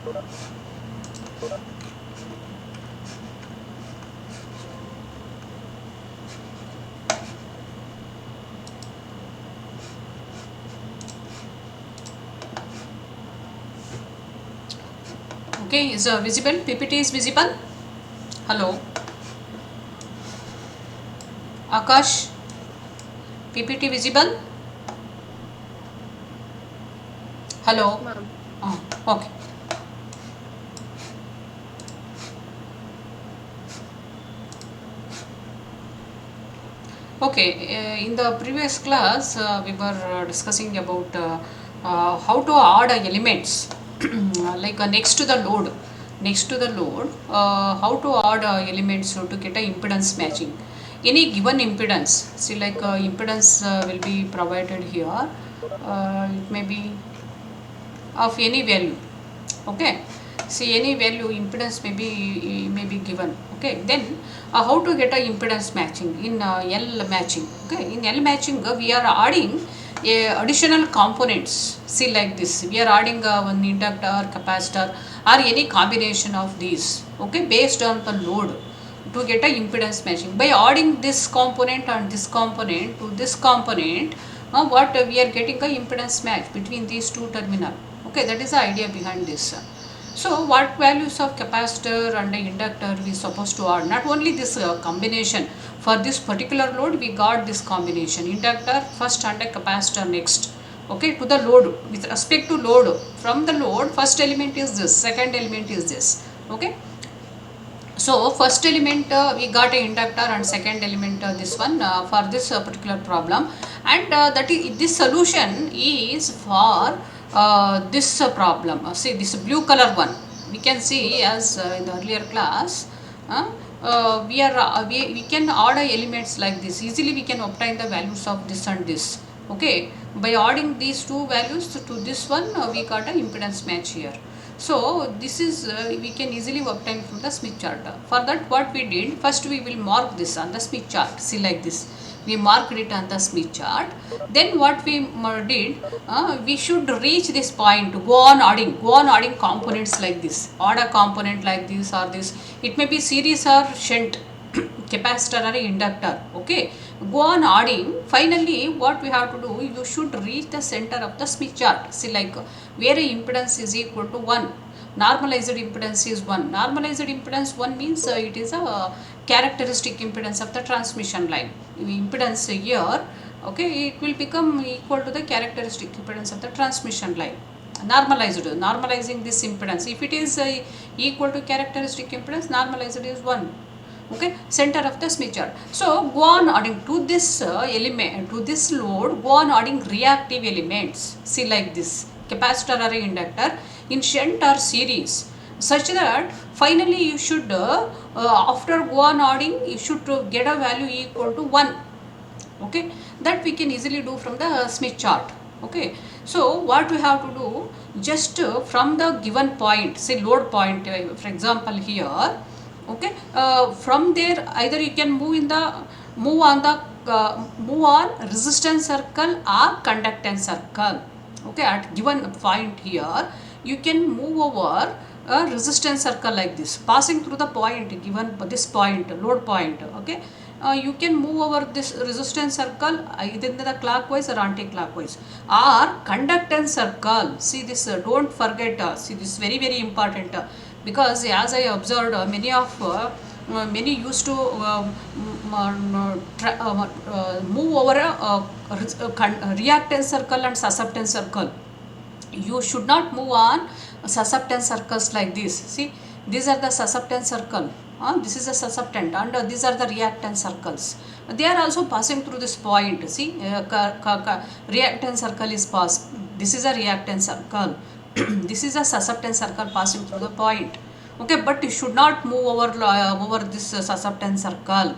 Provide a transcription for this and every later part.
Okay, is visible? PPT is visible? Hello, Akash, PPT visible? Yes, Hello. ma'am. Okay. Okay, in the previous class, we were discussing about how to add elements like next to the load. Next to the load, how to add elements to get a impedance matching. Any given impedance, see like impedance will be provided here. It may be of any value. Okay, see any value impedance may be given. Okay, then how to get a impedance matching in L matching. Okay, in L matching we are adding additional components. See like this, we are adding one inductor, capacitor, or any combination of these. Okay, based on the load to get a impedance matching by adding this component and this component to this component. What we are getting a impedance match between these two terminal. Okay, that is the idea behind this. So what values of capacitor and inductor we supposed to add? Not only this combination, for this particular load we got this combination inductor first and a capacitor next. Okay, to the load, with respect to load, from the load first element is this, second element is this. Okay, so first element we got a inductor and second element this one for this particular problem. And that is, this solution is for this problem. See this blue color one, we can see as in the earlier class. We can order elements like this easily. We can obtain the values of this and this. Okay, by adding these two values to this one, we got an impedance match here. So this is we can easily obtain from the Smith chart. For that what we did, first we will mark this on the Smith chart. See like this, we marked it on the Smith chart. Then what we did, we should reach this point, go on adding components like this. Add a component like this or this. It may be series or shunt, capacitor or inductor. Okay, go on adding. Finally what we have to do, you should reach the center of the Smith chart. See like where a impedance is equal to 1, normalized impedance is 1. Normalized impedance 1 means it is a characteristic impedance of the transmission line. Impedance here, okay, it will become equal to the characteristic impedance of the transmission line. Normalizing this impedance, if it is equal to characteristic impedance, normalized is 1. Okay, center of the Smith chart. So go on adding to this element, to this load, go on adding reactive elements. See like this, capacitor or inductor in shunt or series, such that finally you should after go on adding, you should get a value equal to 1. Okay, that we can easily do from the Smith chart. Okay, so what we have to do, just from the given point, say load point, for example here. Okay, from there either you can move on resistance circle or conductance circle. Okay, at given point here you can move over a resistance circle like this, passing through the point given this point, load point. Okay, you can move over this resistance circle either in the clockwise or anti-clockwise, or conductance circle. See this, don't forget, see this very very important, because as I observed, many used to move over a reactance circle and susceptance circle. You should not move on susceptance circles like this. See, these are the susceptance circle, this is a susceptant, and these are the reactance circles. They are also passing through this point. See, reactance circle is passed, this is a reactance circle. This is a susceptance circle passing through the point. Okay, but you should not move over this susceptance circle.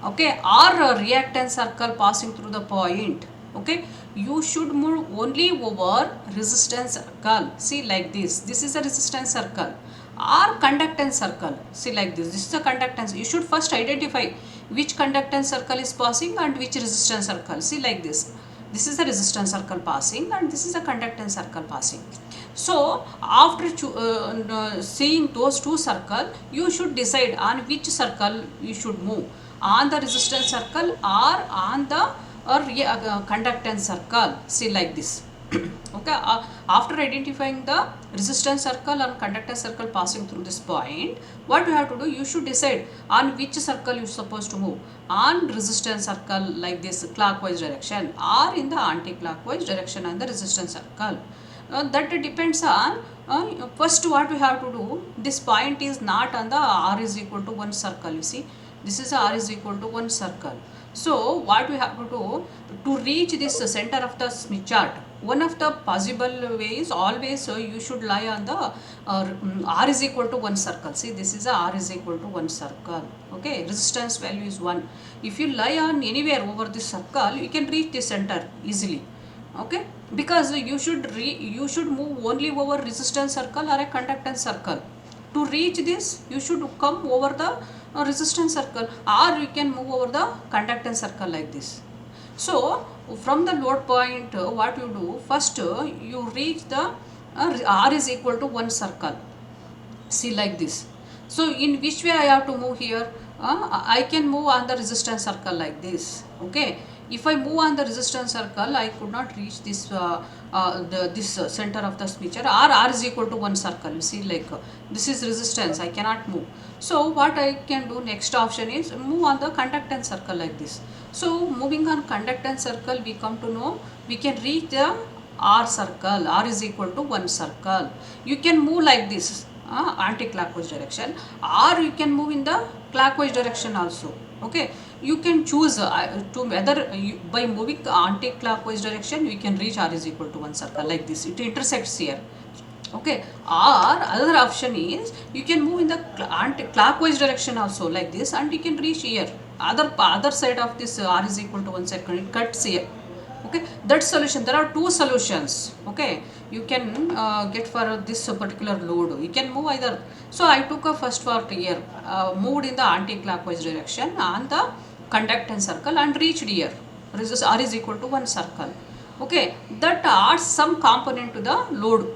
Okay, or reactance circle passing through the point. Okay, you should move only over resistance circle. See like this is a resistance circle, or conductance circle. See like this is a conductance. You should first identify which conductance circle is passing and which resistance circle. See like this is a resistance circle passing and this is a conductance circle passing. So after seeing those two circle, you should decide on which circle you should move, on the resistance circle or on the conductance circle. See like this. Okay, after identifying the resistance circle and conductance circle passing through this point, what you have to do, you should decide on which circle you're supposed to move, on resistance circle like this clockwise direction or in the anti-clockwise direction on the resistance circle. That depends on first what we have to do, this point is not on the r is equal to 1 circle. You see, this is r is equal to 1 circle. So what we have to do to reach this center of the Smith chart, one of the possible ways always you should lie on the r is equal to 1 circle. See, this is a r is equal to 1 circle. Okay, resistance value is 1. If you lie on anywhere over this circle, you can reach the center easily. Okay, because you should move only over resistance circle or a conductance circle. To reach this, you should come over the resistance circle, or you can move over the conductance circle like this. So from the load point, what you do first, you reach the r is equal to 1 circle. See like this. So in which way I have to move here? I can move on the resistance circle like this. Okay, if I move on the resistance circle, I could not reach this center of the Smith chart, or r is equal to 1 circle. You see, like this is resistance, I cannot move. So what I can do, next option is move on the conductance circle like this. So moving on conductance circle, we come to know we can reach the r circle, r is equal to 1 circle. You can move like this, anti-clockwise direction, or you can move in the clockwise direction also. Okay, you can choose to whether by moving anti-clockwise direction you can reach r is equal to 1 circle like this, it intersects here. Okay, or other option is you can move in the anti-clockwise direction also like this, and you can reach here, other side of this r is equal to 1 circle, it cuts here. Okay, that solution, there are two solutions. Okay, you can get for this particular load, you can move either. So I took a first part here, moved in the anti-clockwise direction on the conductance circle and reached here, r is equal to 1 circle. Okay, that adds some component to the load.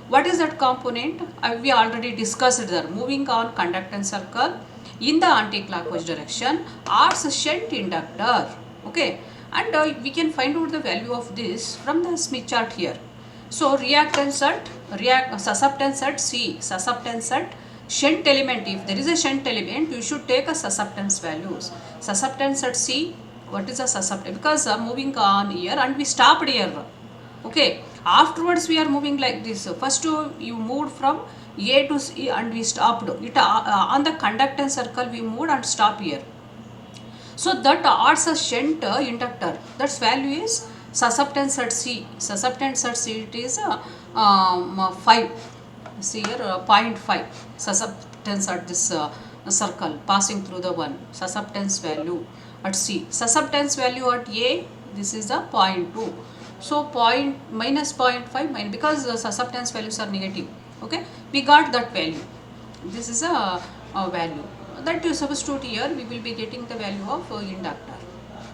What is that component? We already discussed there. Moving on conductance circle in the anti-clockwise direction adds a shunt inductor. Okay, and we can find out the value of this from the Smith chart here. So reactance at susceptance at C, susceptance at shunt element. If there is a shunt element, you should take a susceptance values. Susceptance at C, what is a susceptance? Because moving on here and we stopped here. Okay, afterwards we are moving like this. First you moved from A to C and we stopped it on the conductance circle, we moved and stopped here. So that adds a shunt inductor. That's value is susceptance at C. Susceptance at C, it is 5. See here 0.5 susceptance at this circle passing through the one. Susceptance value at C. Susceptance value at A, this is the 0.2. So minus 0.5 because the susceptance values are negative. Okay, we got that value. This is a value that you substitute here, we will be getting the value of inductor.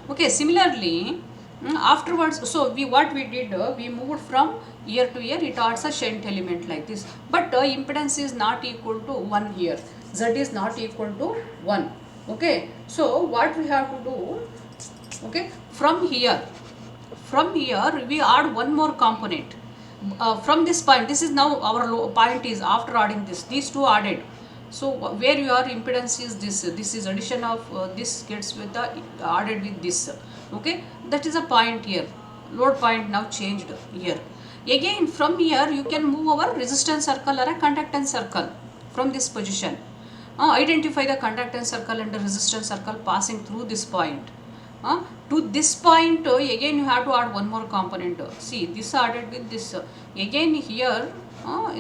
Okay, similarly afterwards, so what we did, we moved from here to here, it adds a shunt element like this, but impedance is not equal to 1 here, z is not equal to 1. Okay, so what we have to do, okay, from here we add one more component from this point. This is now our point is after adding these two added. So where your impedance is this is addition of this gets with the added with this. Okay, that is a point here, load point now changed here. Again from here you can move over resistance circle or a conductance circle from this position. Identify the conductance circle and the resistance circle passing through this point. To this point again you have to add one more component. See, this added with this. Again here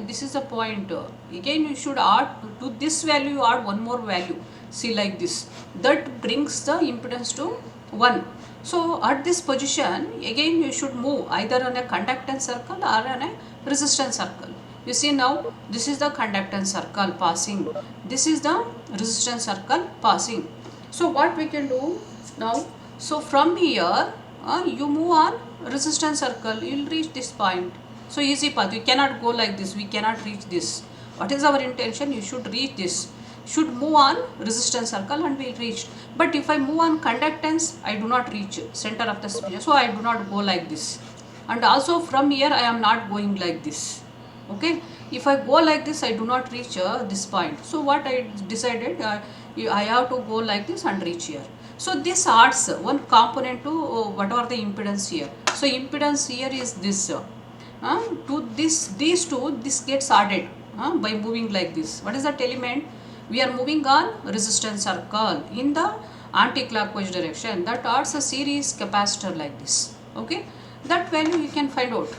this is a point. Again you should add to this value, you add one more value. See like this. That brings the impedance to 1. So at this position again you should move either on a conductance circle or on a resistance circle. You see now this is the conductance circle passing. This is the resistance circle passing. So what we can do now? So from here you move on resistance circle, you will reach this point. So easy path, you cannot go like this, we cannot reach this. What is our intention? You should reach this, should move on resistance circle and we reached. But if I move on conductance, I do not reach center of the speech, so I do not go like this. And also from here I am not going like this. Okay, if I go like this, I do not reach this point. So what I decided, I have to go like this and reach here. So this adds one component to whatever the impedance here. So impedance here is this. To these two, this gets added by moving like this. What is that element? We are moving on resistance circle in the anti-clockwise direction. That adds a series capacitor like this. Okay, that value you can find out.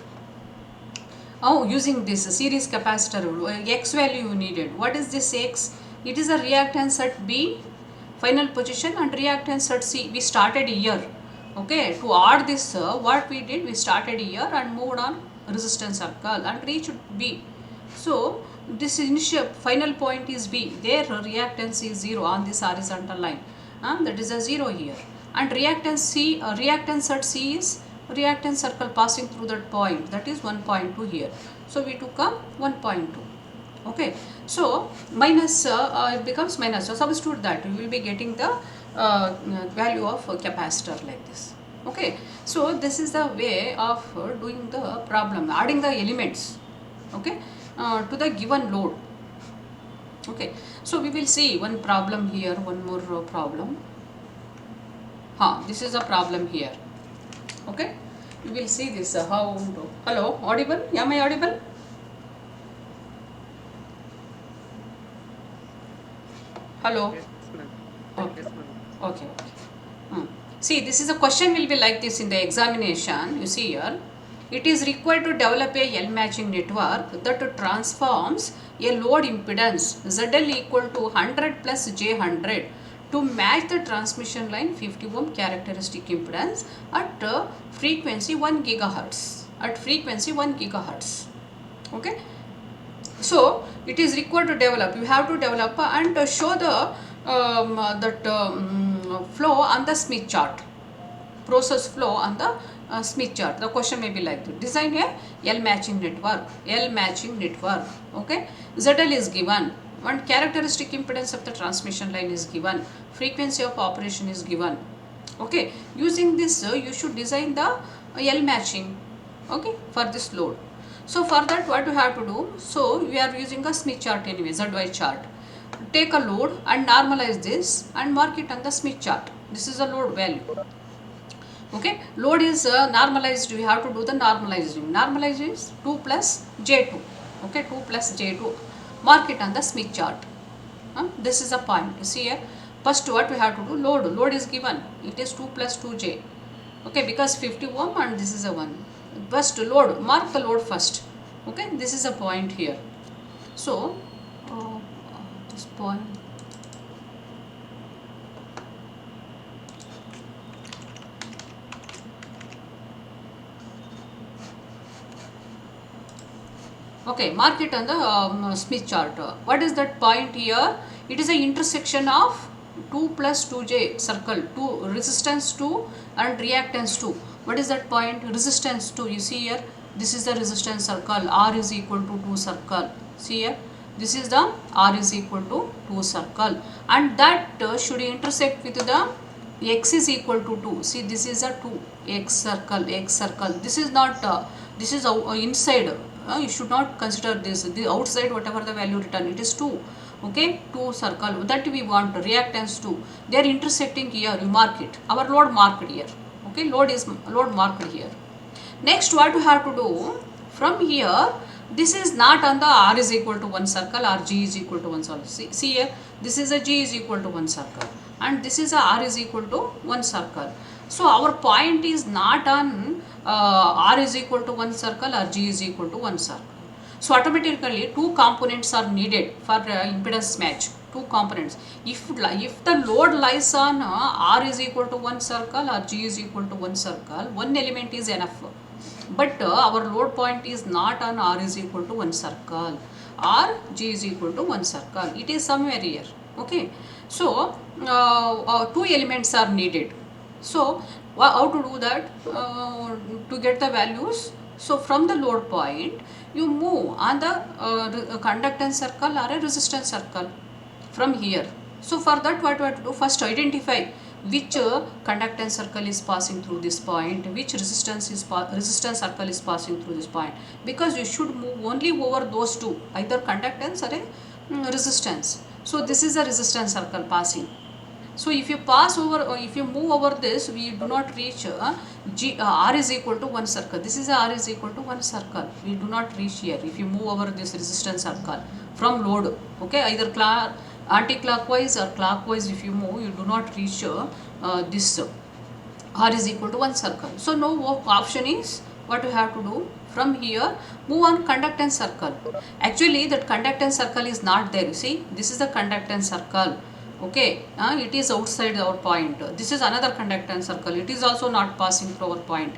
Oh, using this series capacitor, X value you needed. What is this X? It is a reactance at B, final position, and reactance at C. We started here. Okay, to add this, what we did, we started here and moved on resistance circle and reached B. So this initial final point is B. Their reactance is 0 on this horizontal line. That is a 0 here. And reactance C, reactance at C is reactance circle passing through that point, that is 1.2 here. So we took a 1.2. Okay, so minus it becomes minus, so substitute that, you will be getting the value of capacitor like this. Okay, so this is the way of doing the problem, adding the elements, okay, to the given load. Okay, so we will see one problem here, one more problem. This is a problem here. Okay, we will see this how to. Hello, audible? Am I audible? Hello. Yes, ma'am. Okay. Yes, ma'am. Okay. See, this is a question will be like this in the examination. You see here, it is required to develop a L matching network that transforms a load impedance ZL equal to 100 plus J100 to match the transmission line 50 ohm characteristic impedance at frequency 1 gigahertz. At frequency 1 gigahertz. Okay. So it is required to develop. You have to develop and show the flow on the Smith chart. Process flow on the Smith chart. The question may be like this: design a L matching network. L matching network. Okay. ZL is given. One characteristic impedance of the transmission line is given. Frequency of operation is given. Okay. Using this, you should design the L matching. Okay, for this load. So for that, what you have to do? So we are using a Smith chart anyway, ZY chart. Take a load and normalize this and mark it on the Smith chart. This is a load value. Okay, load is normalized. We have to do the normalizing. Normalize is 2 plus J2. Okay, 2 plus J2. Mark it on the Smith chart. This is a point. You see here. First, what we have to do? Load. Load is given. It is 2 plus 2J. Okay, because 50 ohm and this is a 1. First load, mark the load first. Okay, this is a point here. So this point, okay, mark it on the Smith chart. What is that point here? It is an intersection of 2 plus 2J circle, 2 resistance 2 and reactance 2. What is that point? Resistance 2. You see here, this is the resistance circle. R is equal to 2 circle. See here, this is the R is equal to 2 circle, and that should intersect with the X is equal to 2. See, this is a 2 X circle. X circle. This is not. This is inside. You should not consider this. The outside, whatever the value written, it is 2. Okay, 2 circle that we want. Reactance 2. They are intersecting here. You mark it. Our load marked here. Okay, load marked here. Next, what you have to do from here, this is not on the R is equal to 1 circle or G is equal to 1 circle. See here, this is a G is equal to 1 circle and this is a R is equal to 1 circle. So our point is not on R is equal to 1 circle or G is equal to 1 circle. So automatically 2 components are needed for impedance match. 2 components. If the load lies on R is equal to 1 circle or G is equal to 1 circle, one element is enough. But our load point is not on R is equal to 1 circle or G is equal to 1 circle. It is somewhere here. Okay. So 2 elements are needed. So how to do that? To get the values, So from the load point, you move on the conductance circle or a resistance circle from here. So for that, what we have to do, first identify which conductance circle is passing through this point, which resistance circle is passing through this point, because you should move only over those two, either conductance or a resistance. So this is a resistance circle passing. So if you pass over, if you move over this, we do not reach R is equal to one circle. This is R is equal to one circle. We do not reach here if you move over this resistance circle from load. Okay, either anti-clockwise or clockwise. If you move, you do not reach this R is equal to one circle. So no option is what you have to do. From here, move on conductance circle. Actually, that conductance circle is not there. You see, this is the conductance circle. Okay, it is outside our point. This is another conductance circle. It is also not passing through our point.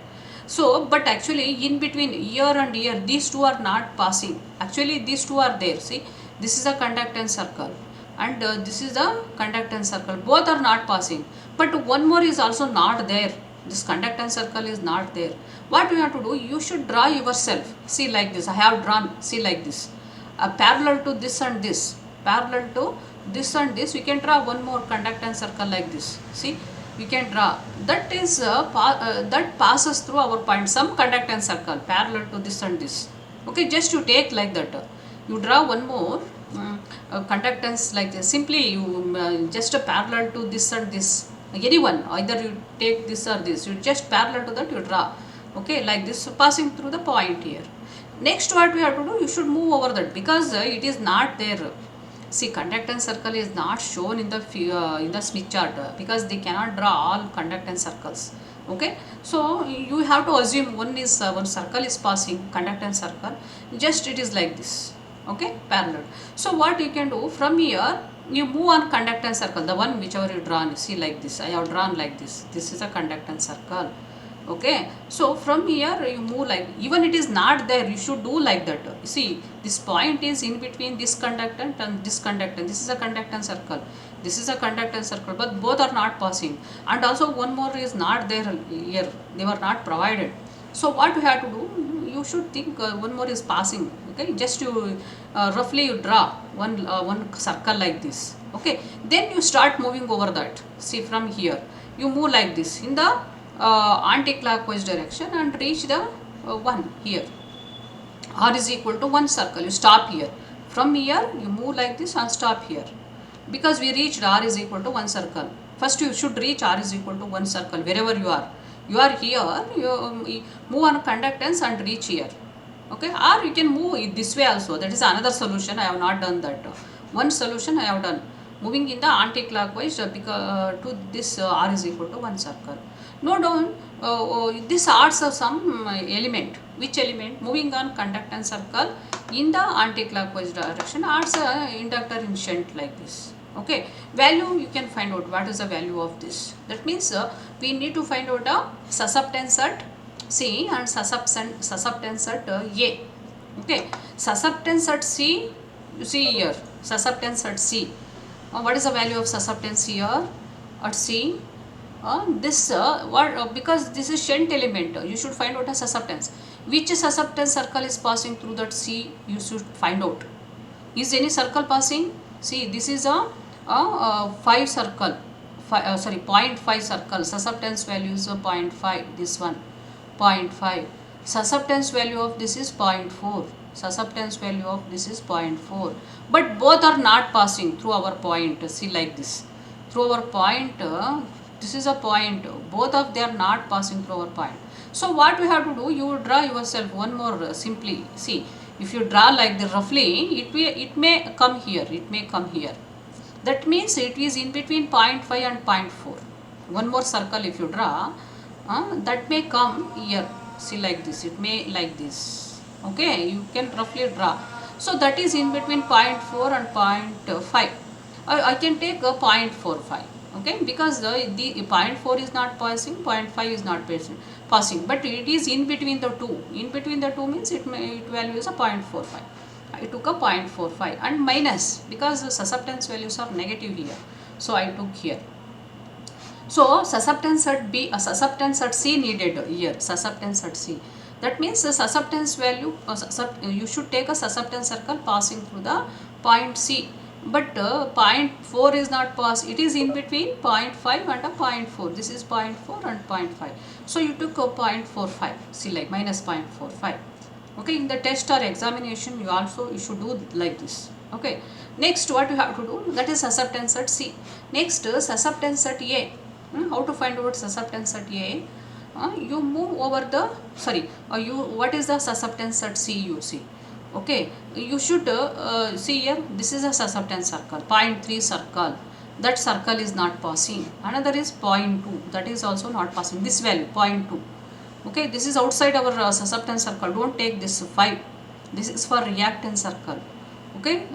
So, but actually in between here and here, these two are not passing. Actually, these two are there. See, this is a conductance circle and this is a conductance circle. Both are not passing. But one more is also not there. This conductance circle is not there. What you have to do? You should draw yourself. See like this. I have drawn. See like this. Parallel to this and this. Parallel to this and this, we can draw one more conductance circle like this. See, we can draw that is that passes through our point, some conductance circle parallel to this and this. Okay, just you take like that. You draw one more conductance like this. Simply you just parallel to this and this. Anyone, either you take this or this. You just parallel to that you draw. Okay, like this, passing through the point here. Next, what we have to do? You should move over that because it is not there. See, conductance circle is not shown in the Smith chart because they cannot draw all conductance circles. Okay, so you have to assume one circle is passing, conductance circle. Just it is like this. Okay, parallel. So what you can do, from here you move on conductance circle, the one whichever you drawn. See like this. I have drawn like this. This is a conductance circle. Okay, so from here you move like, even it is not there, you should do like that. See, this point is in between this conductance and this conductance. This is a conductance circle, this is a conductance circle, but both are not passing. And also one more is not there here, they were not provided. So what you have to do, you should think one more is passing. Okay, just you roughly you draw one circle like this. Okay, then you start moving over that. See, from here you move like this in the anti-clockwise direction and reach the one here. R is equal to one circle. You stop here. From here you move like this and stop here. Because we reached R is equal to one circle. First you should reach R is equal to one circle wherever you are. You are here, you move on conductance and reach here. Okay, or you can move it this way also. That is another solution. I have not done that. One solution I have done. Moving in the anti-clockwise because to this R is equal to one circle. Note down this adds some element. Which element? Moving on conductance circle in the anti-clockwise direction adds inductor in shunt like this. Okay, value you can find out what is the value of this. That means we need to find out a susceptance at C and susceptance at A. Okay, susceptance at C, you see here, susceptance at C. What is the value of susceptance here at C? Because this is shunt element, you should find out a susceptance. Which susceptance circle is passing through that C, you should find out. Is any circle passing? See, this is a 5 circle, 0.5 circle. Susceptance value is 0.5. This one, 0.5. Susceptance value of this is 0.4. Susceptance value of this is 0.4. But both are not passing through our point. See like this. Through our point, this is a point. Both of them are not passing through our point. So what you have to do, you draw yourself one more simply. See, if you draw like this roughly, it may come here. It may come here. That means it is in between 0.5 and 0.4. One more circle if you draw, that may come here. See like this. It may like this. Okay, you can roughly draw. So that is in between 0.4 and 0.5. I can take a 0.45. Okay, because the 0.4 is not passing, 0.5 is not passing, but it is in between the two. In between the two means it value is a 0.45. I took a 0.45 and minus because the susceptance values are negative here. So I took here. So susceptance at B, susceptance at C needed here. Susceptance at C. That means the susceptance value, you should take a susceptance circle passing through the point C. But point 4 is not passed. It is in between point 5 and a point 4. This is point 4 and point 5. So you took a point 45. See, like minus 0.45. Okay, in the test or examination, you should do like this. Okay. Next, what you have to do, that is susceptance at C. Next, susceptance at A. How to find out susceptance at A? You move over the what is the susceptance at C, you see. Okay, you should see here, this is a susceptance circle, 0.3 circle. That circle is not passing. Another is 0.2, that is also not passing. This value 0.2. Okay, this is outside our susceptance circle. Don't take this 5. This is for reactance circle. Okay,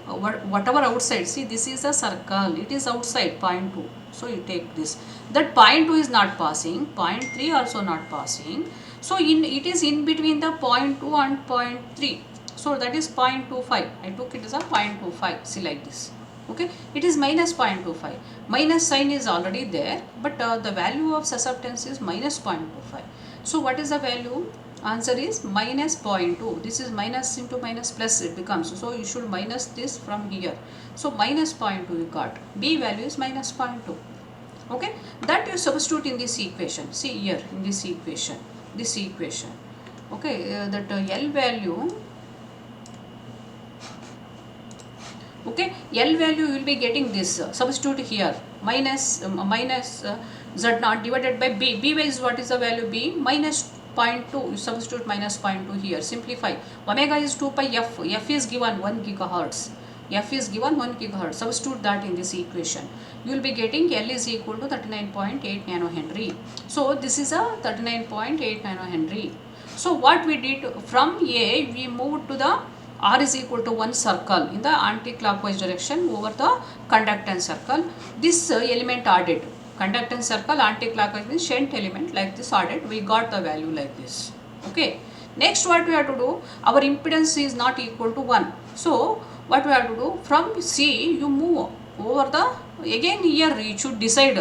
whatever outside, see, this is a circle, it is outside 0.2, so you take this. That 0.2 is not passing, 0.3 also not passing, so it is in between the 0.2 and 0.3, so that is 0.25. I took it as a 0.25. See, like this. Okay, it is minus 0.25. Minus sign is already there, but the value of susceptance is minus 0.25. So what is the value? Answer is minus 0.2. This is minus into minus plus it becomes. So you should minus this from here. So minus 0.2 you got. B value is minus 0.2. Okay, that you substitute in this equation. See here in this equation. Okay, that L value. Okay, L value you will be getting this. Substitute here. Minus Z0 divided by B. B is what is the value? B minus 0.2, you substitute minus 0.2 here, simplify. Omega is 2 pi f, f is given 1 gigahertz, substitute that in this equation. You will be getting L is equal to 39.8 nanohenry. So this is a 39.8 nanohenry. So what we did, from A we moved to the R is equal to 1 circle in the anti-clockwise direction over the conductance circle. This element added. Conductance circle, anti-clockwise means shunt element, like this added, we got the value like this. Okay. Next, what we have to do, our impedance is not equal to 1. So what we have to do, from C you move over the, again here you should decide,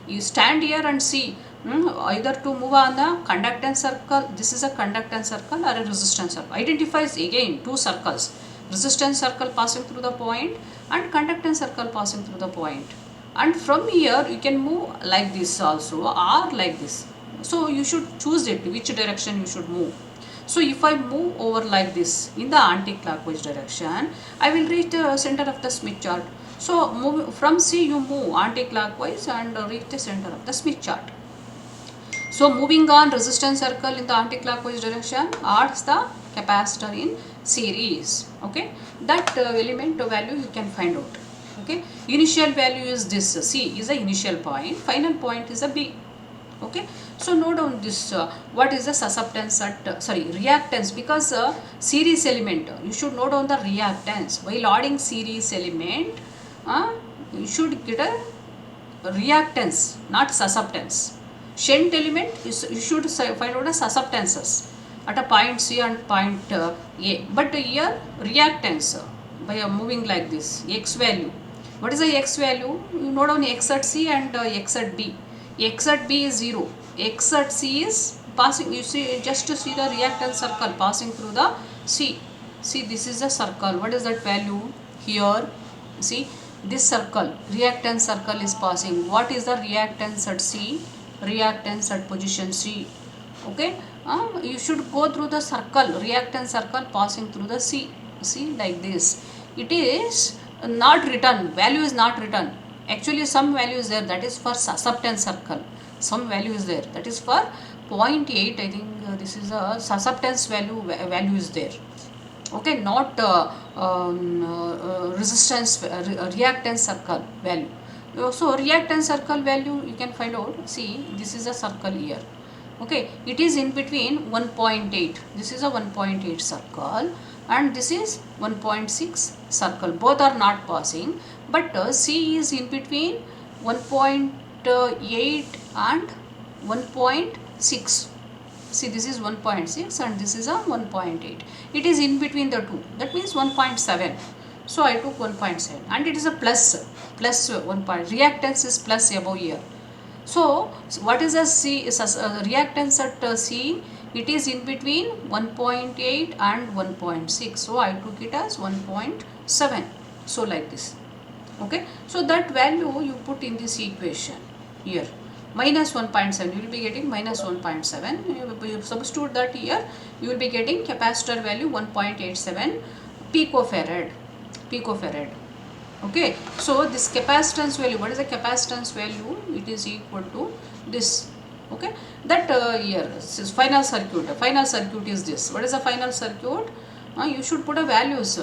you stand here and see either to move on the conductance circle, this is a conductance circle or a resistance circle. Identifies again two circles, resistance circle passing through the point and conductance circle passing through the point. And from here you can move like this also or like this. So you should choose it, which direction you should move. So if I move over like this in the anti-clockwise direction, I will reach the center of the Smith chart. So move from C you move anti-clockwise and reach the center of the Smith chart. So moving on resistance circle in the anti-clockwise direction adds the capacitor in series. Okay, that element value you can find out. Okay, initial value is this, C is the initial point, final point is a B. Okay, so note down this, what is the susceptance at, reactance, because series element, you should note down the reactance. While adding series element, you should get a reactance, not susceptance. Shunt element, you should find out the susceptances at a point C and point A. But here reactance, by moving like this, X value. What is the X value? You note down X at C and X at B. X at B is 0. X at C is passing, you see, just to see the reactance circle passing through the C. See, this is the circle. What is that value? Here, see, this circle, reactance circle is passing. What is the reactance at C? Reactance at position C. Okay, you should go through the circle, reactance circle passing through the C. See, like this. It is not written, value is not written. Actually some value is there, that is for susceptance circle. Some value is there, that is for 0.8. I think this is a susceptance value is there. Okay, not resistance reactance circle value. So reactance circle value you can find out. See, this is a circle here. Okay, it is in between 1.8. This is a 1.8 circle and this is 1.6 circle. Both are not passing, but C is in between 1.8 and 1.6. See, this is 1.6 and this is a 1.8. It is in between the two. That means 1.7. So I took 1.7 and it is a plus 1 point. Reactance is plus above here. So what is the C reactance at C? It is in between 1.8 and 1.6. So I took it as 1.7. So like this. Okay. So that value you put in this equation here. Minus 1.7, you will be getting minus 1.7. You substitute that here, you will be getting capacitor value 1.87 picofarad. Picofarad. Okay. So this capacitance value, what is the capacitance value? It is equal to this. Okay. That here, this is final circuit. Final circuit is this. What is the final circuit? You should put a values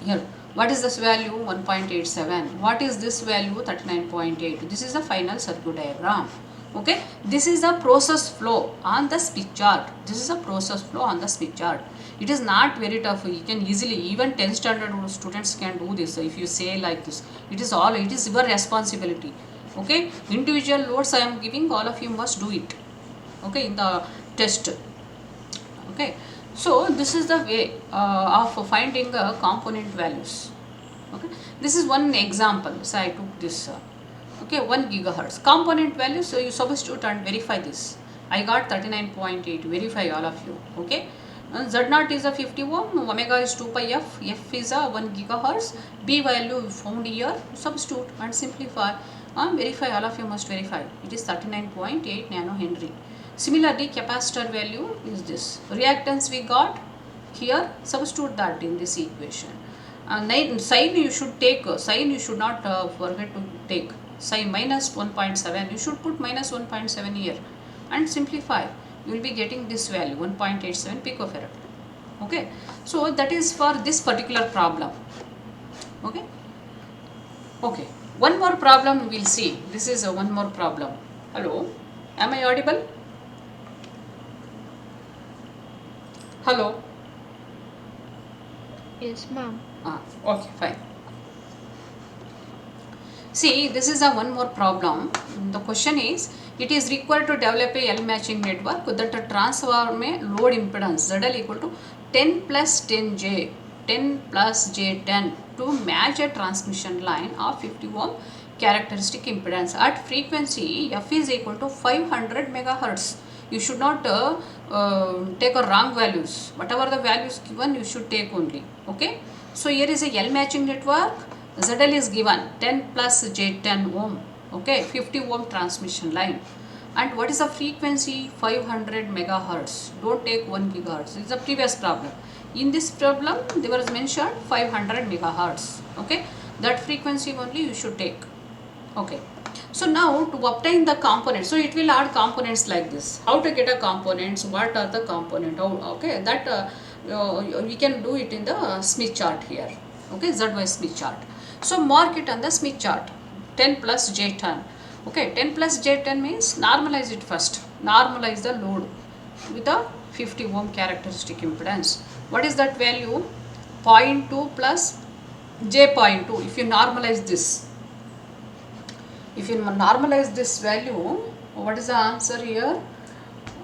here. What is this value? 1.87. What is this value? 39.8. This is the final circuit diagram. Okay. This is the process flow on the Smith chart. This is a process flow on the Smith chart. It is not very tough. You can easily, even 10th standard students can do this. If you say like this, it is your responsibility. Okay. Individual loads I am giving, all of you must do it. Okay. In the test. Okay. So this is the way of finding component values. Okay, this is one example. So I took this. Okay, 1 gigahertz component value. So you substitute and verify this. I got 39.8. Verify all of you. Okay. Z0 is a 50 ohm. Omega is 2 pi f. F is a 1 gigahertz. B value found here. Substitute and simplify. Verify. All of you must verify. It is 39.8 nanohenry. Similarly, capacitor value is this. Reactance we got here, substitute that in this equation. Sign you should take, sign you should not forget to take. Sign minus 1.7, you should put minus 1.7 here and simplify. You will be getting this value 1.87 picofarad. Okay, so that is for this particular problem. Okay, okay. One more problem we will see. This is one more problem. Hello, am I audible? Hello. Yes, ma'am. Okay, fine. See, this is a one more problem. The question is, it is required to develop a L matching network that a transformer load impedance ZL equal to 10 plus 10J, 10 plus J10 to match a transmission line of 50 ohm characteristic impedance at frequency F is equal to 500 megahertz. You should not take a wrong values. Whatever the values given, you should take only. Okay. So here is a L matching network. ZL is given 10 plus J10 ohm. Okay, 50 ohm transmission line. And what is the frequency? 500 megahertz. Don't take 1 gigahertz. It's a previous problem. In this problem, there was mentioned 500 megahertz. Okay, that frequency only you should take. Okay. So now to obtain the components, so it will add components like this. How to get a components? What are the component? Okay, that we can do it in the Smith chart here. Okay, ZY Smith chart. So mark it on the Smith chart. 10 plus J10. Okay, 10 plus J10 means normalize it first. Normalize the load with a 50 ohm characteristic impedance. What is that value? 0.2 plus J0.2. If you normalize this. If you normalize this value, what is the answer here?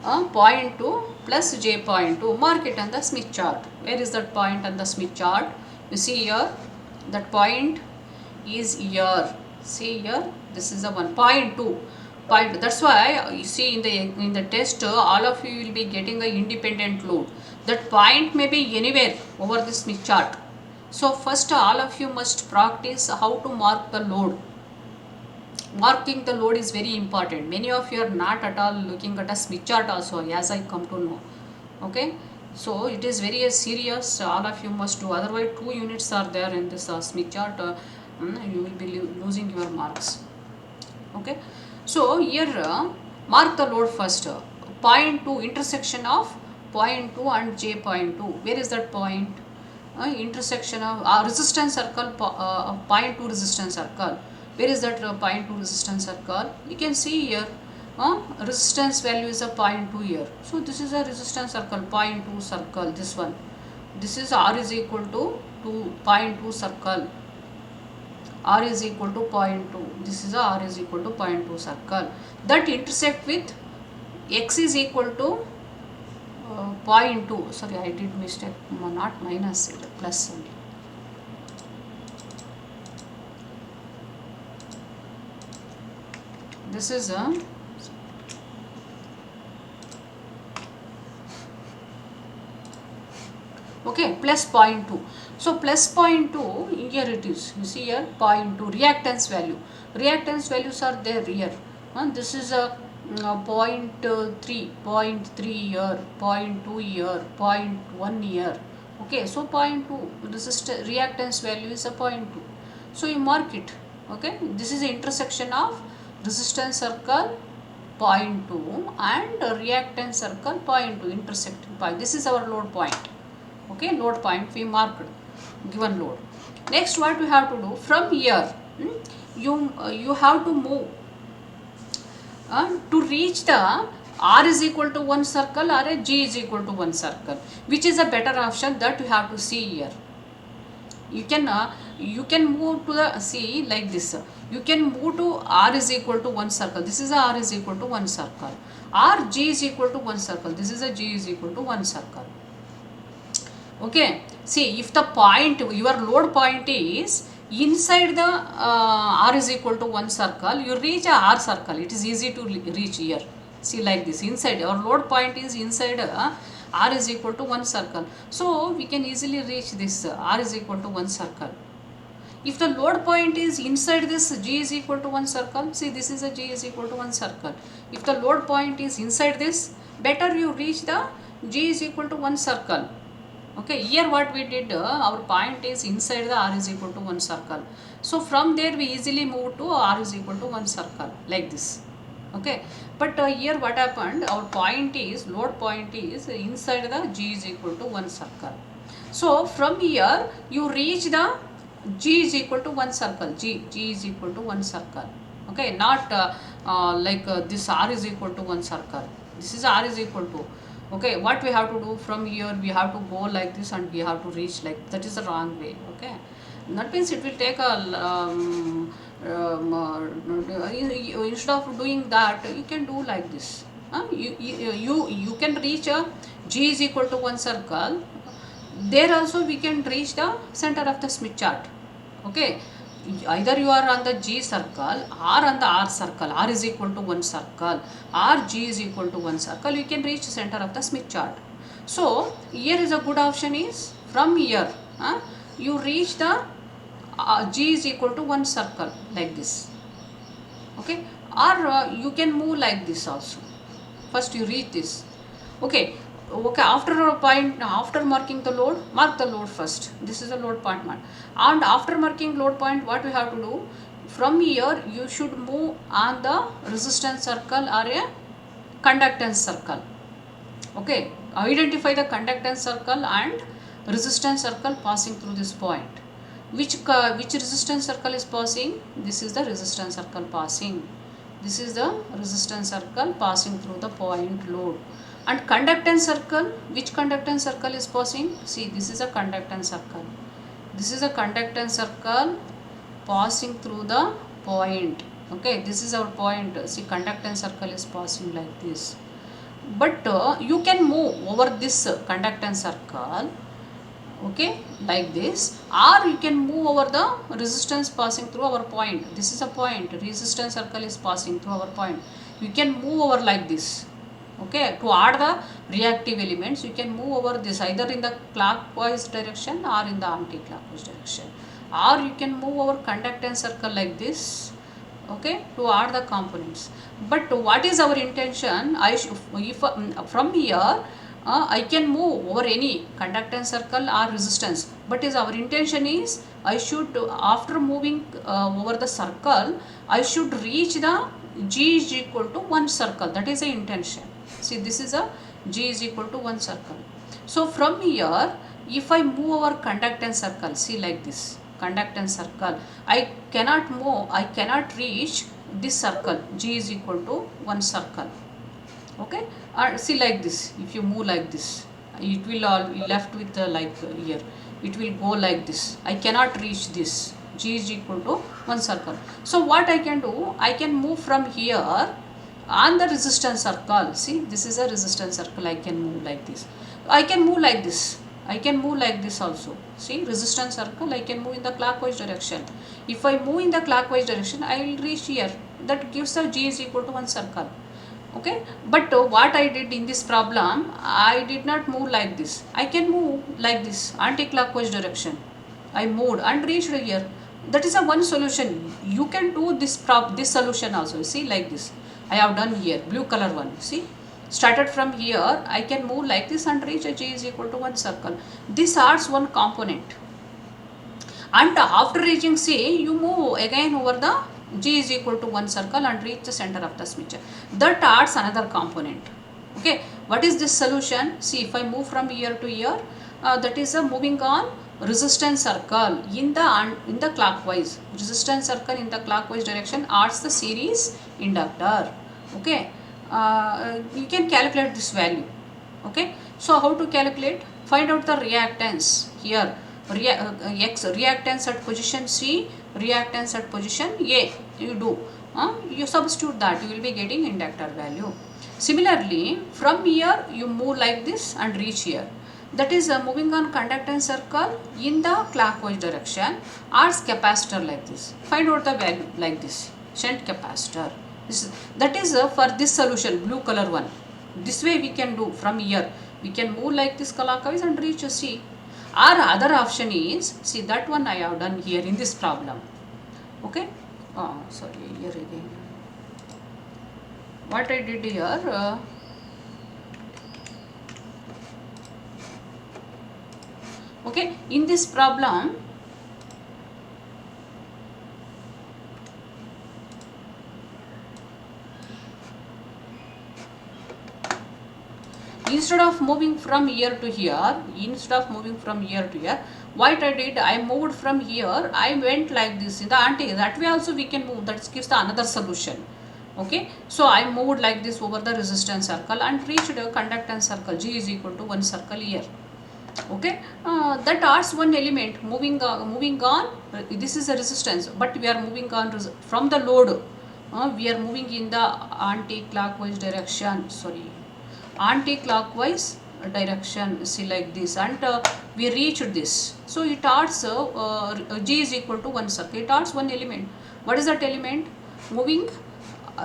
0.2 plus J0.2. Mark it on the Smith chart. Where is that point on the Smith chart? You see here, that point is here. See here, this is the 1.2 point. That's why you see in the test, all of you will be getting an independent load. That point may be anywhere over the Smith chart. So first, all of you must practice how to mark the load. Marking the load is very important. Many of you are not at all looking at a Smith chart also, as I come to know. Okay, so it is very serious. All of you must do. Otherwise, 2 units are there in this Smith chart. You will be losing your marks. Okay, so here mark the load first. 0.2 intersection of 0.2 and J0.2. Where is that point? Intersection of resistance circle, 0.2 resistance circle. Where is that 0.2 resistance circle? You can see here, resistance value is a 0.2 here. So this is a resistance circle, 0.2 circle, this one. This is R is equal to 0.2 circle. R is equal to 0.2. This is a R is equal to 0.2 circle. That intersect with X is equal to 0.2. Sorry, I did mistake, not minus, plus only. This is a Okay, plus 0.2. So plus 0.2, here it is, you see here 0.2 reactance value. Reactance values are there here. This is a 0.3, 0.3 here, 0.2 here, 0.1 here. Okay, so 0.2 reactance value is a 0.2. So you mark it. Okay, this is the intersection of resistance circle 0.2 and reactance circle 0.2 intersecting point. This is our load point. Okay, load point we marked, given load. Next, what we have to do from here, you have to move to reach the r is equal to 1 circle or a g is equal to 1 circle. Which is a better option, that you have to see here. You can move to the, see like this, you can move to r is equal to 1 circle. This is a r is equal to 1 circle, or g is equal to 1 circle. This is a g is equal to 1 circle. Okay, see, if the point, your load point is inside the r is equal to 1 circle, you reach a r circle. It is easy to reach here. See like this, inside our load point is inside r is equal to 1 circle. So we can easily reach this r is equal to 1 circle. If the load point is inside this g is equal to 1 circle, see this is a g is equal to 1 circle. If the load point is inside this, better you reach the g is equal to 1 circle. Okay, here what we did, our point is inside the r is equal to 1 circle. So from there we easily move to r is equal to 1 circle like this. Okay, but here what happened, our point is, load point is inside the g is equal to 1 circle. So from here you reach the g is equal to 1 circle, g is equal to 1 circle. Okay, not this r is equal to 1 circle. This is r is equal to. Okay, what we have to do from here, we have to go like this and we have to reach like that is the wrong way. Okay, that means it will take a instead of doing that, you can do like this. You can reach a g is equal to 1 circle. There also we can reach the center of the Smith chart. Okay, either you are on the g circle or on the r circle, r is equal to 1 circle or g is equal to 1 circle, you can reach center of the Smith chart. So here is a good option is from here you reach the g is equal to 1 circle like this. Okay, or you can move like this also. First you reach this. Okay, after a point, after marking the load, mark the load first. This is a load point mark. And after marking load point, what we have to do, from here you should move on the resistance circle or a conductance circle. Okay, identify the conductance circle and resistance circle passing through this point. Which resistance circle is passing? This is the resistance circle passing. This is the resistance circle passing through the point load. And conductance circle, which conductance circle is passing? See, this is a conductance circle. This is a conductance circle passing through the point. Okay, this is our point. See, conductance circle is passing like this. But you can move over this conductance circle. Okay, like this, or you can move over the resistance passing through our point. This is a point, resistance circle is passing through our point. You can move over like this. Okay, to add the reactive elements, you can move over this either in the clockwise direction or in the anti-clockwise direction, or you can move over conductance circle like this. Okay, to add the components. But what is our intention? From here I can move over any conductance circle or resistance, but our intention is I should, after moving over the circle, I should reach the g is equal to 1 circle. That is the intention. See, this is a g is equal to 1 circle. So from here, if I move over conductance circle, see like this, conductance circle, I cannot reach this circle, g is equal to 1 circle. Okay, see like this, if you move like this, it will all be left with like here, it will go like this. I cannot reach this, g is equal to 1 circle. So what I can do, I can move from here on the resistance circle. See, this is a resistance circle, I can move like this. I can move like this, I can move like this also. See, resistance circle, I can move in the clockwise direction. If I move in the clockwise direction, I will reach here. That gives the g is equal to 1 circle. Okay, but what I did in this problem, I did not move like this. I can move like this, anti-clockwise direction. I moved and reached here. That is a one solution. You can do this solution also. See, like this. I have done here, blue color one. See, started from here. I can move like this and reach a G is equal to one circle. This adds one component. And after reaching C, you move again over the G is equal to one circle and reach the center of the smoocher. That adds another component. Okay, what is this solution? See, if I move from here to here, that is a moving on resistance circle in the clockwise. Resistance circle in the clockwise direction adds the series inductor. Okay, you can calculate this value. Okay, so how to calculate? Find out the reactance here. X reactance at position C, reactance at position A. You do. You substitute that, you will be getting inductor value. Similarly, from here you move like this and reach here. That is moving on conductance circle in the clockwise direction adds capacitor like this. Find out the value like this. Shunt capacitor. That is for this solution, blue color one. This way we can do from here. We can move like this clockwise and reach a C. Our other option is, see that one I have done here in this problem. Okay. Sorry, here again. What I did here, okay, in this problem, instead of moving from here to here, what I did, I moved from here, I went like this in the anti, that way also we can move, that gives the another solution. Okay, so I moved like this over the resistance circle and reached a conductance circle, G is equal to one circle here. Okay, that adds one element, moving on, this is a resistance, but we are moving on from the load, we are moving in the anti-clockwise direction, anti-clockwise direction, see like this, and we reached this. So it adds G is equal to one circle, it adds one element. What is that element? Moving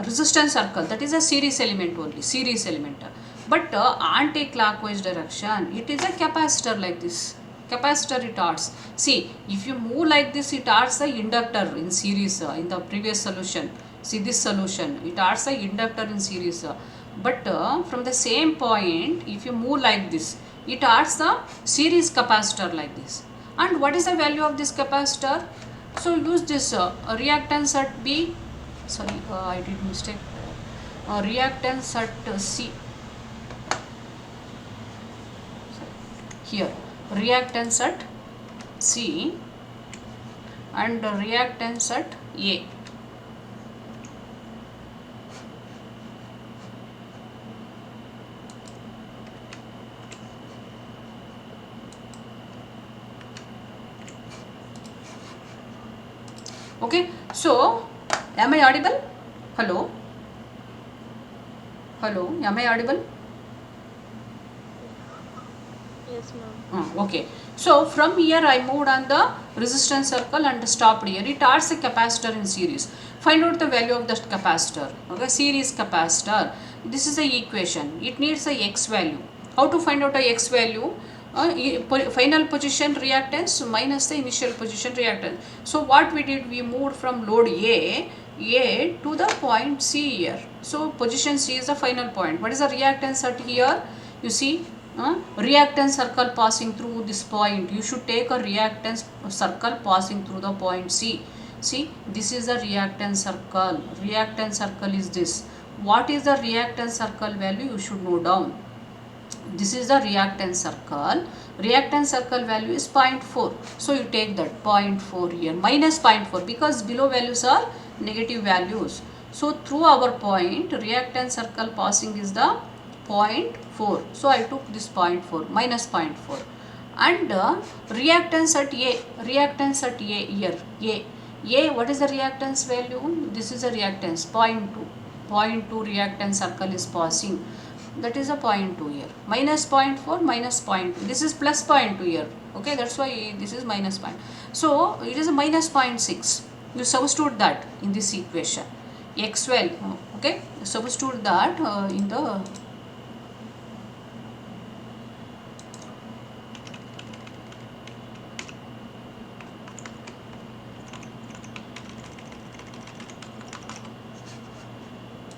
resistance circle, that is a series element only, but anti-clockwise direction, it is a capacitor like this. Capacitor it adds. See, if you move like this, it adds the inductor in series in the previous solution. See this solution, it adds the inductor in series. But from the same point, if you move like this, it adds the series capacitor like this. And what is the value of this capacitor? So use this reactance at B. Sorry, I did mistake. Reactance at C. Here, reactance at C and reactance at A. Okay, so am I audible? Hello? Hello, am I audible? Yes, ma'am. Okay, so from here I moved on the resistance circle and stopped here. It adds a capacitor in series. Find out the value of the capacitor. Okay, series capacitor. This is the equation. It needs a x value. How to find out a x value? Final position reactance minus the initial position reactance. So what we did, we moved from load A to the point C here. So position C is the final point. What is the reactance at here? You see, reactance circle passing through this point. You should take a reactance circle passing through the point C. See, this is the reactance circle. Reactance circle is this. What is the reactance circle value? You should note down. This is the reactance circle. Reactance circle value is 0.4. So you take that 0.4 here, minus 0.4, because below values are negative values. So through our point, reactance circle passing is the 0.4. So I took this 0.4, minus 0.4. And reactance at A here. A, what is the reactance value? This is a reactance, 0.2. 0.2 reactance circle is passing. That is a 0.2 here. Minus 0.4, minus 0.2. This is plus 0.2 here. Okay, that's why this is minus 0. So it is a minus 0.6. You substitute that in this equation. x value, okay, substitute that in the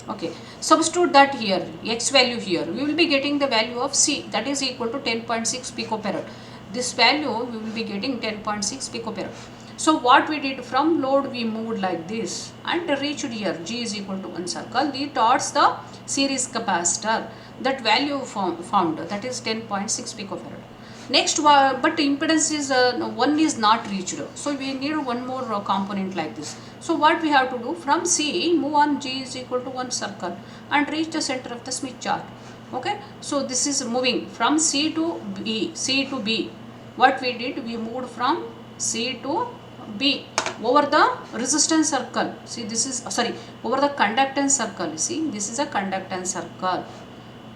okay, substitute that here, x value here, we will be getting the value of c, that is equal to 10.6 picofarad. This value we will be getting 10.6 picofarad. So what we did, from load we moved like this and reached here, g is equal to 1 circle, we towards the series capacitor, that value found, that is 10.6 picofarad. Next, but impedance is 1 is not reached, so we need one more component like this. So what we have to do, from C move on, g is equal to 1 circle and reach the center of the Smith chart. Okay, so this is moving from C to B. What we did, we moved from C to B over the resistance circle. See, this is over the conductance circle. See, this is a conductance circle.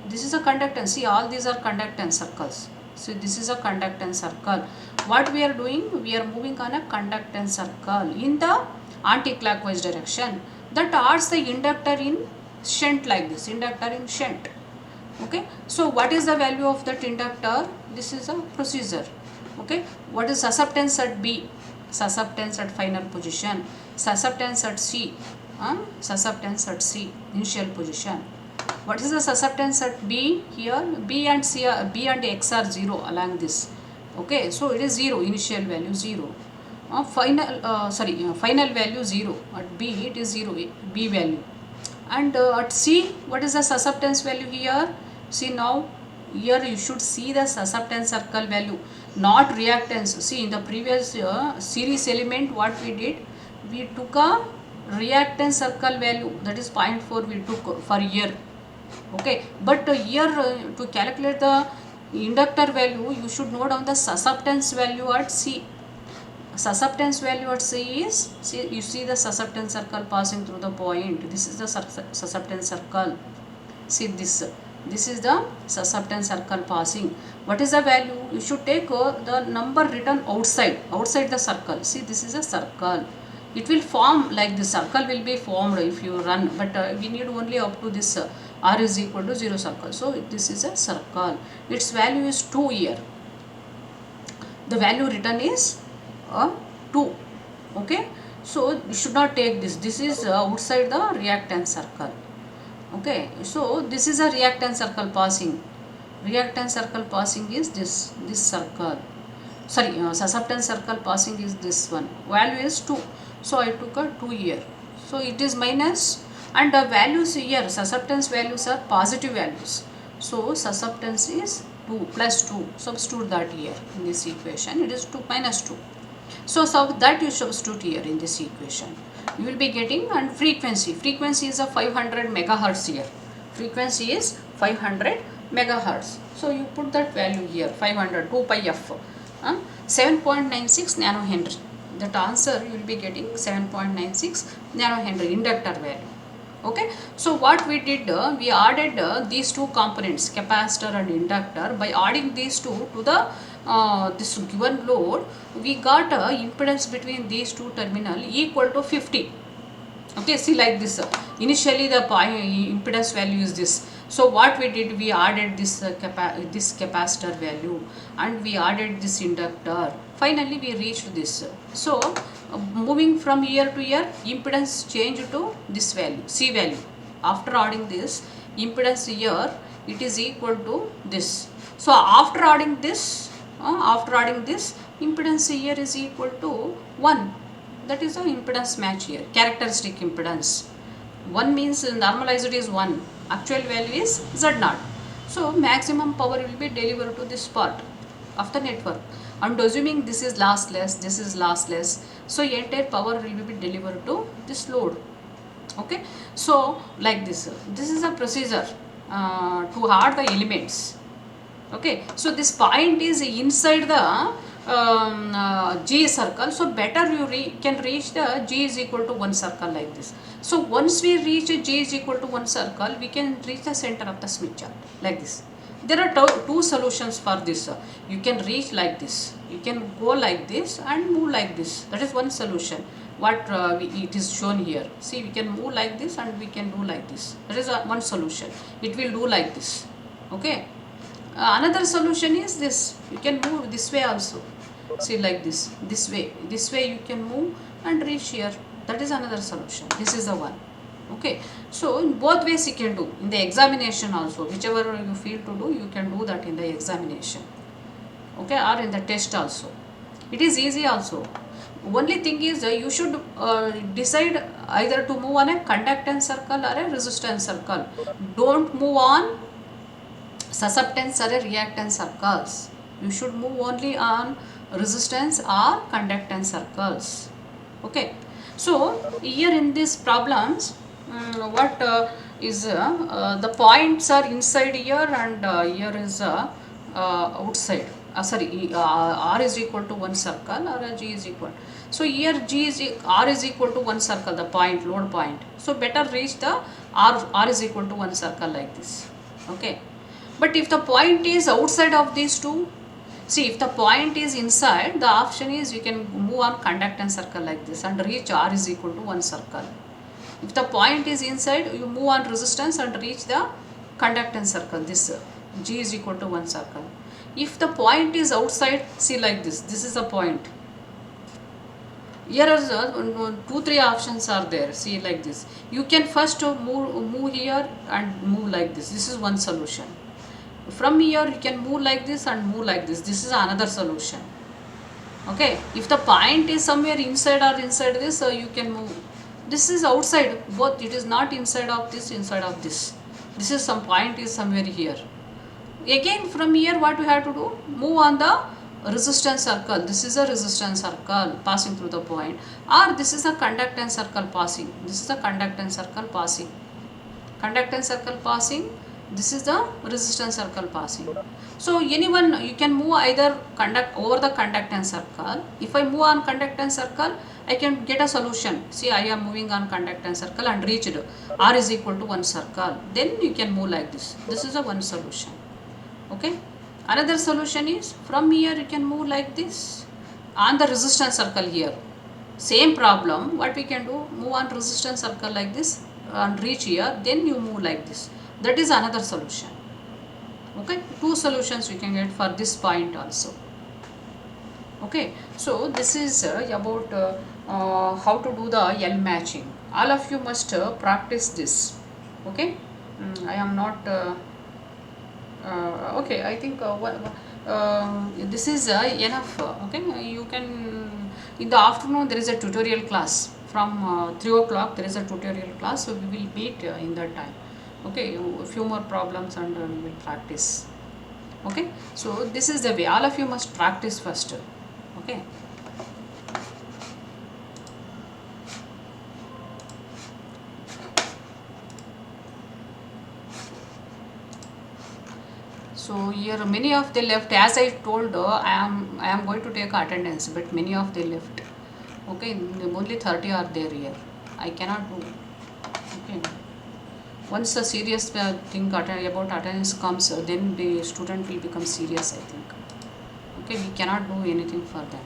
This is a conductance. See, all these are conductance circles. So this is a conductance circle. What we are doing, we are moving on a conductance circle in the anti-clockwise direction. That towards the inductor in shunt like this, inductor in shunt. Okay, so what is the value of that inductor? This is a procedure. Okay, what is susceptance at B? Susceptance at final position. Susceptance at C. Susceptance at C, initial position. What is the susceptance at B? Here B and C are, B and X are 0 along this. Okay, so it is 0, initial value 0. Final value 0. At B it is 0, B value. And at C, what is the susceptance value here? See, now here you should see the susceptance circle value, not reactance. See, in the previous series element, what we did, we took a reactance circle value, that is 0.4 we took for here. Okay, but here to calculate the inductor value, you should note down the susceptance value at C. Susceptance value at C is, see, you see the susceptance circle passing through the point. This is the susceptance circle. See this is the susceptance circle passing. What is the value? You should take the number written outside the circle. See, this is a circle. It will form like the circle will be formed if you run, but we need only up to this r is equal to 0 circle. So this is a circle. Its value is 2 here. The value written is 2. Okay, so you should not take this. This is outside the reactance circle. Okay, so this is a reactance circle passing. Reactance circle passing is this circle. Susceptance circle passing is this one. Value is 2. So I took a 2 here. So it is minus, and the values here, susceptance values are positive values. So susceptance is 2 plus 2. Substitute that here in this equation. It is 2 minus 2. So that you substitute here in this equation. You will be getting, and frequency is a 500 megahertz here. Frequency is 500 megahertz. So you put that value here, 500, 2 pi f, 7.96 nanohenry. That answer you will be getting 7.96 nanohenry inductor value. Okay, so what we did, we added these two components, capacitor and inductor. By adding these two to the this given load, we got impedance between these two terminal equal to 50. Okay, see, like this, initially the impedance value is this. So what we did, we added this this capacitor value, and we added this inductor. Finally we reached this. So moving from here to here, impedance changed to this value, C value. After adding this impedance here, it is equal to this. So after adding this impedance here is equal to 1. That is the impedance match here, characteristic impedance. 1 means normalized is 1, actual value is Z0. So maximum power will be delivered to this part of the network. And assuming this is lossless, so entire power will be delivered to this load. Okay, so like this is a procedure to add the elements. Okay, so this point is inside the G circle, so better you can reach the G is equal to 1 circle like this. So once we reach G is equal to 1 circle, we can reach the center of the Smith chart like this. There are two solutions for this. You can reach like this, you can go like this and move like this. That is one solution. What it is shown here. See, we can move like this and we can do like this. That is one solution. It will do like this. Okay. Another solution is this. You can move this way also. See, like this. This way you can move and reach here. That is another solution. This is the one. Okay, so in both ways you can do. In the examination also, whichever you feel to do, you can do that in the examination. Okay, or in the test also. It is easy also. Only thing is you should decide either to move on a conductance circle or a resistance circle. Don't move on susceptance or a reactance circles. You should move only on resistance or conductance circles. Okay, so here in these problems, what is the points are inside here and here is outside. R is equal to one circle or G is equal. So here R is equal to one circle, the point, load point. So better reach the R is equal to one circle like this. Okay. But if the point is outside of these two, see, if the point is inside, the option is you can move on conductance circle like this and reach R is equal to one circle. If the point is inside, you move on resistance and reach the conductance circle, this G is equal to one circle. If the point is outside, see like this, this is the point. Here are 2-3 options are there, see like this. You can first move here and move like this. This is one solution. From here you can move like this and move like this. This is another solution. Okay, if the point is somewhere inside or inside this, you can move. This is outside, both it is not inside of this, inside of this. This is some point is somewhere here. Again from here what we have to do? Move on the resistance circle. This is a resistance circle passing through the point, or this is a conductance circle passing. This is a conductance circle passing. Conductance circle passing. This is the resistance circle passing. So anyone, you can move either over the conductance circle. If I move on conductance circle, I can get a solution. See, I am moving on conductance circle and reached R is equal to one circle. Then you can move like this. This is a one solution. Okay. Another solution is from here you can move like this on the resistance circle here. Same problem. What we can do? Move on resistance circle like this and reach here. Then you move like this. That is another solution. Okay, two solutions we can get for this point also. Okay, so this is about how to do the L matching. All of you must practice this. Okay, I am not okay, I think this is enough. Okay, you can, in the afternoon there is a tutorial class from 3 o'clock. There is a tutorial class, so we will meet in that time. Okay, a few more problems and we will practice. Okay, so this is the way. All of you must practice first. Okay. So here many of they left. As I told, I am going to take attendance, but many of they left. Okay, only 30 are there here. I cannot do. Okay. Once a serious thing about attendance comes, then the student will become serious, I think. Okay, we cannot do anything for them.